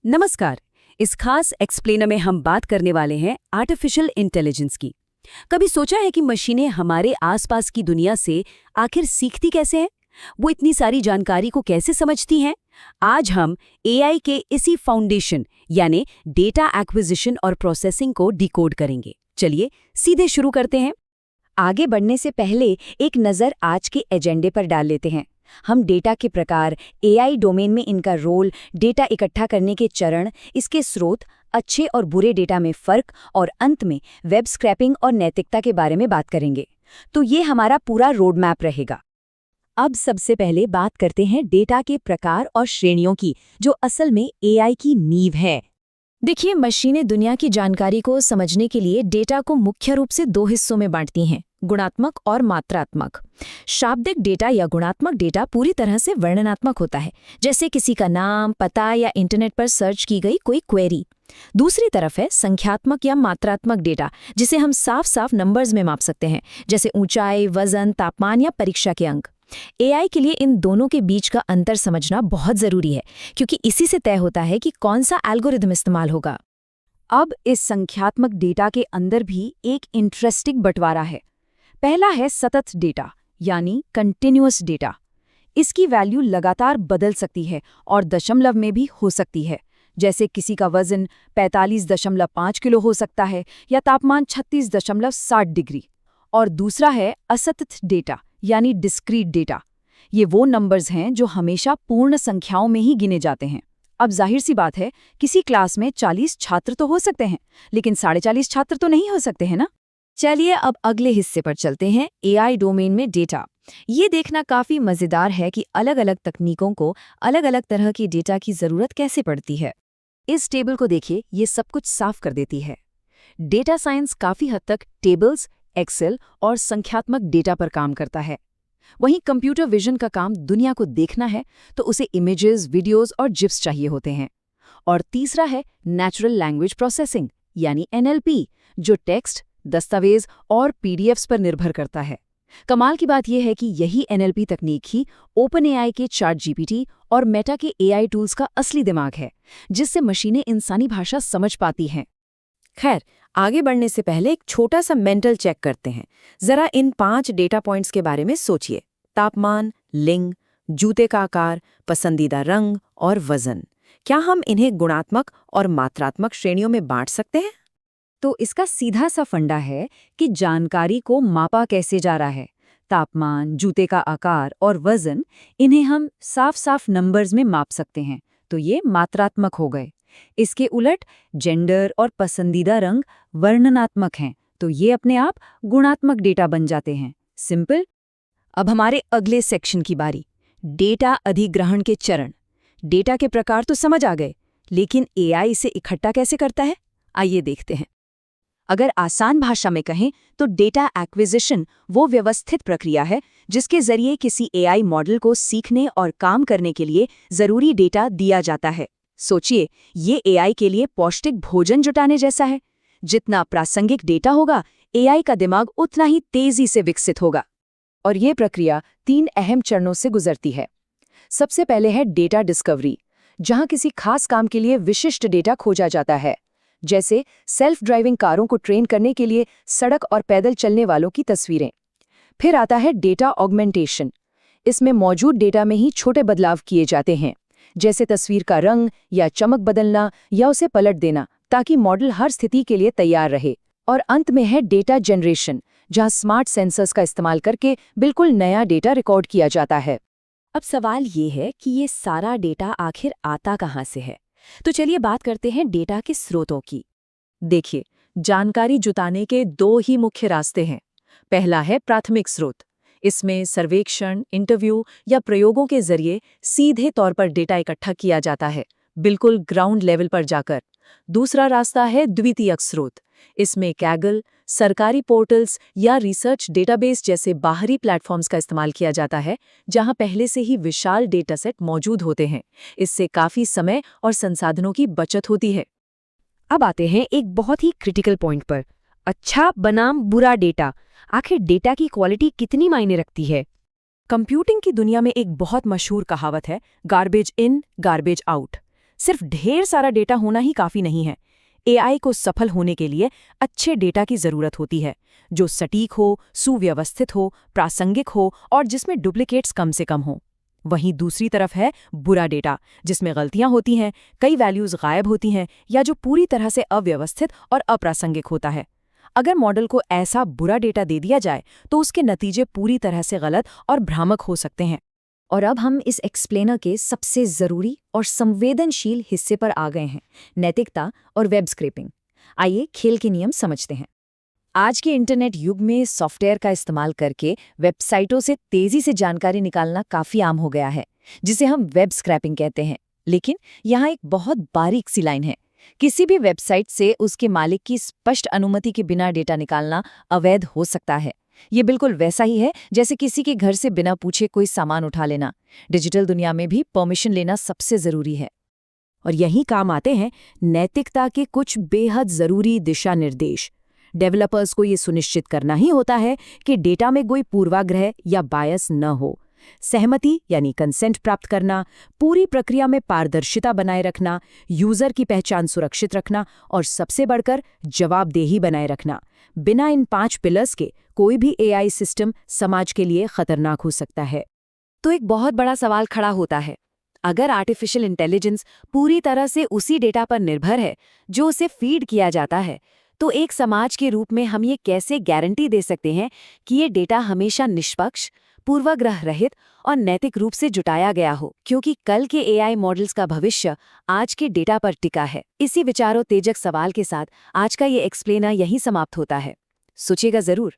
नमस्कार। इस खास एक्सप्लेनर में हम बात करने वाले हैं आर्टिफिशियल इंटेलिजेंस की। कभी सोचा है कि मशीनें हमारे आसपास की दुनिया से आखिर सीखती कैसे हैं? वो इतनी सारी जानकारी को कैसे समझती हैं? आज हम एआई के इसी फाउंडेशन यानी डेटा एक्विजिशन और प्रोसेसिंग को डिकोड करेंगे। चलिए सीधे शुरू करते हैं। आगे बढ़ने से पहले एक नज़र आज के एजेंडे पर डाल लेते हैं। हम डेटा के प्रकार, एआई डोमेन में इनका रोल, डेटा इकट्ठा करने के चरण, इसके स्रोत, अच्छे और बुरे डेटा में फ़र्क और अंत में वेब स्क्रैपिंग और नैतिकता के बारे में बात करेंगे। तो ये हमारा पूरा रोड मैप रहेगा। अब सबसे पहले बात करते हैं डेटा के प्रकार और श्रेणियों की, जो असल में एआई की नींव है। देखिए, मशीनें दुनिया की जानकारी को समझने के लिए डेटा को मुख्य रूप से दो हिस्सों में बांटती हैं, गुणात्मक और मात्रात्मक। शाब्दिक डेटा या गुणात्मक डेटा पूरी तरह से वर्णनात्मक होता है, जैसे किसी का नाम, पता या इंटरनेट पर सर्च की गई कोई क्वेरी। दूसरी तरफ है संख्यात्मक या मात्रात्मक डेटा, जिसे हम साफ साफ नंबर्स में माप सकते हैं, जैसे ऊंचाई, वजन, तापमान या परीक्षा के अंक। एआई के लिए इन दोनों के बीच का अंतर समझना बहुत जरूरी है, क्योंकि इसी से तय होता है कि कौन सा एल्गोरिदम इस्तेमाल होगा। अब इस संख्यात्मक डेटा के अंदर भी एक इंटरेस्टिंग बंटवारा है। पहला है सतत डेटा यानी कंटिन्यूअस डेटा। इसकी वैल्यू लगातार बदल सकती है और दशमलव में भी हो सकती है, जैसे किसी का वजन 45.5 किलो हो सकता है या तापमान 36.60 डिग्री। और दूसरा है असतत डेटा यानी डिस्क्रीट डेटा। ये वो नंबर्स हैं जो हमेशा पूर्ण संख्याओं में ही गिने जाते हैं। अब जाहिर सी बात है, किसी क्लास में 40 छात्र तो हो सकते हैं, लेकिन 40.5 छात्र तो नहीं हो सकते हैं ना। चलिए अब अगले हिस्से पर चलते हैं, एआई डोमेन में डेटा। ये देखना काफी मजेदार है कि अलग अलग तकनीकों को अलग अलग तरह की डेटा की जरूरत कैसे पड़ती है। इस टेबल को देखिए, ये सब कुछ साफ कर देती है। डेटा साइंस काफी हद तक टेबल्स, एक्सेल और संख्यात्मक डेटा पर काम करता है। वहीं कंप्यूटर विजन का काम दुनिया को देखना है, तो उसे इमेजेस, वीडियोस और जिप्स चाहिए होते हैं। और तीसरा है नेचुरल लैंग्वेज प्रोसेसिंग यानी एनएलपी, जो टेक्स्ट, दस्तावेज और पीडीएफ्स पर निर्भर करता है। कमाल की बात यह है कि यही एनएलपी तकनीक ही ओपनएआई के चैटजीपीटी और मेटा के एआई टूल्स का असली दिमाग है, जिससे मशीनें इंसानी भाषा समझ पाती हैं। खैर, आगे बढ़ने से पहले एक छोटा सा मेंटल चेक करते हैं। जरा इन 5 डेटा पॉइंट्स के बारे में सोचिए। तापमान, लिंग, जूते का आकार, पसंदीदा रंग और वजन। क्या हम इन्हें गुणात्मक और मात्रात्मक श्रेणियों में बांट सकते हैं? तो इसका सीधा सा फंडा है कि जानकारी को मापा कैसे जा रहा है। तापमान, जूते का आकार और वजन, इन्हें हम साफ साफ नंबर्स में माप सकते हैं, तो ये मात्रात्मक हो गए। इसके उलट जेंडर और पसंदीदा रंग वर्णनात्मक हैं, तो ये अपने आप गुणात्मक डेटा बन जाते हैं। सिंपल। अब हमारे अगले सेक्शन की बारी, डेटा अधिग्रहण के चरण। डेटा के प्रकार तो समझ आ गए, लेकिन एआई इसे इकट्ठा कैसे करता है? आइए देखते हैं। अगर आसान भाषा में कहें तो डेटा एक्विजिशन वो व्यवस्थित प्रक्रिया है जिसके जरिए किसी एआई मॉडल को सीखने और काम करने के लिए जरूरी डेटा दिया जाता है। सोचिए, ये एआई के लिए पौष्टिक भोजन जुटाने जैसा है। जितना प्रासंगिक डेटा होगा, एआई का दिमाग उतना ही तेजी से विकसित होगा। और ये प्रक्रिया 3 अहम चरणों से गुजरती है। सबसे पहले है डेटा डिस्कवरी, जहां किसी खास काम के लिए विशिष्ट डेटा खोजा जाता है, जैसे सेल्फ ड्राइविंग कारों को ट्रेन करने के लिए सड़क और पैदल चलने वालों की तस्वीरें। फिर आता है डेटा ऑगमेंटेशन। इसमें मौजूद डेटा में ही छोटे बदलाव किए जाते हैं, जैसे तस्वीर का रंग या चमक बदलना या उसे पलट देना, ताकि मॉडल हर स्थिति के लिए तैयार रहे। और अंत में है डेटा जनरेशन, जहां स्मार्ट सेंसर्स का इस्तेमाल करके बिल्कुल नया डेटा रिकॉर्ड किया जाता है। अब सवाल ये है कि ये सारा डेटा आखिर आता कहाँ से है? तो चलिए बात करते हैं डेटा के स्रोतों की। देखिए, जानकारी जुटाने के 2 ही मुख्य रास्ते हैं। पहला है प्राथमिक स्रोत। इसमें सर्वेक्षण, इंटरव्यू या प्रयोगों के जरिए सीधे तौर पर डेटा इकट्ठा किया जाता है, बिल्कुल ग्राउंड लेवल पर जाकर। दूसरा रास्ता है द्वितीयक स्रोत। इसमें कैगल, सरकारी पोर्टल्स या रिसर्च डेटाबेस जैसे बाहरी प्लेटफॉर्म्स का इस्तेमाल किया जाता है, जहां पहले से ही विशाल डेटासेट मौजूद होते हैं। इससे काफी समय और संसाधनों की बचत होती है। अब आते हैं एक बहुत ही क्रिटिकल पॉइंट पर, अच्छा बनाम बुरा डेटा। आखिर डेटा की क्वालिटी कितनी मायने रखती है? कंप्यूटिंग की दुनिया में एक बहुत मशहूर कहावत है, गार्बेज इन, गार्बेज आउट। सिर्फ ढेर सारा डेटा होना ही काफी नहीं है। एआई को सफल होने के लिए अच्छे डेटा की जरूरत होती है, जो सटीक हो, सुव्यवस्थित हो, प्रासंगिक हो और जिसमें डुप्लीकेट्स कम से कम हो। वहीं दूसरी तरफ है बुरा डेटा, जिसमें गलतियां होती हैं, कई वैल्यूज गायब होती हैं या जो पूरी तरह से अव्यवस्थित और अप्रासंगिक होता है। अगर मॉडल को ऐसा बुरा डेटा दे दिया जाए तो उसके नतीजे पूरी तरह से गलत और भ्रामक हो सकते हैं। और अब हम इस एक्सप्लेनर के सबसे ज़रूरी और संवेदनशील हिस्से पर आ गए हैं, नैतिकता और वेब स्क्रैपिंग। आइए खेल के नियम समझते हैं। आज के इंटरनेट युग में सॉफ्टवेयर का इस्तेमाल करके वेबसाइटों से तेज़ी से जानकारी निकालना काफ़ी आम हो गया है, जिसे हम वेब स्क्रैपिंग कहते हैं। लेकिन यहाँ एक बहुत बारीक सी लाइन है। किसी भी वेबसाइट से उसके मालिक की स्पष्ट अनुमति के बिना डेटा निकालना अवैध हो सकता है। ये बिल्कुल वैसा ही है जैसे किसी के घर से बिना पूछे कोई सामान उठा लेना। डिजिटल दुनिया में भी परमिशन लेना सबसे ज़रूरी है। और यही काम आते हैं नैतिकता के कुछ बेहद ज़रूरी दिशा निर्देश। डेवलपर्स को ये सुनिश्चित करना ही होता है कि डेटा में कोई पूर्वाग्रह या बायस न हो। सहमति यानी कंसेंट प्राप्त करना, पूरी प्रक्रिया में पारदर्शिता बनाए रखना, यूजर की पहचान सुरक्षित रखना और सबसे बढ़कर जवाबदेही बनाए रखना। बिना इन 5 पिलर्स के कोई भी एआई सिस्टम समाज के लिए खतरनाक हो सकता है। तो एक बहुत बड़ा सवाल खड़ा होता है, अगर आर्टिफिशियल इंटेलिजेंस पूरी तरह से उसी डेटा पर निर्भर है जो उसे फीड किया जाता है, तो एक समाज के रूप में हम ये कैसे गारंटी दे सकते हैं कि ये डेटा हमेशा निष्पक्ष, पूर्वाग्रह रहित और नैतिक रूप से जुटाया गया हो? क्योंकि कल के एआई मॉडल्स का भविष्य आज के डेटा पर टिका है। इसी विचारोत्तेजक सवाल के साथ आज का ये एक्सप्लेनर यहीं समाप्त होता है। सोचिएगा जरूर।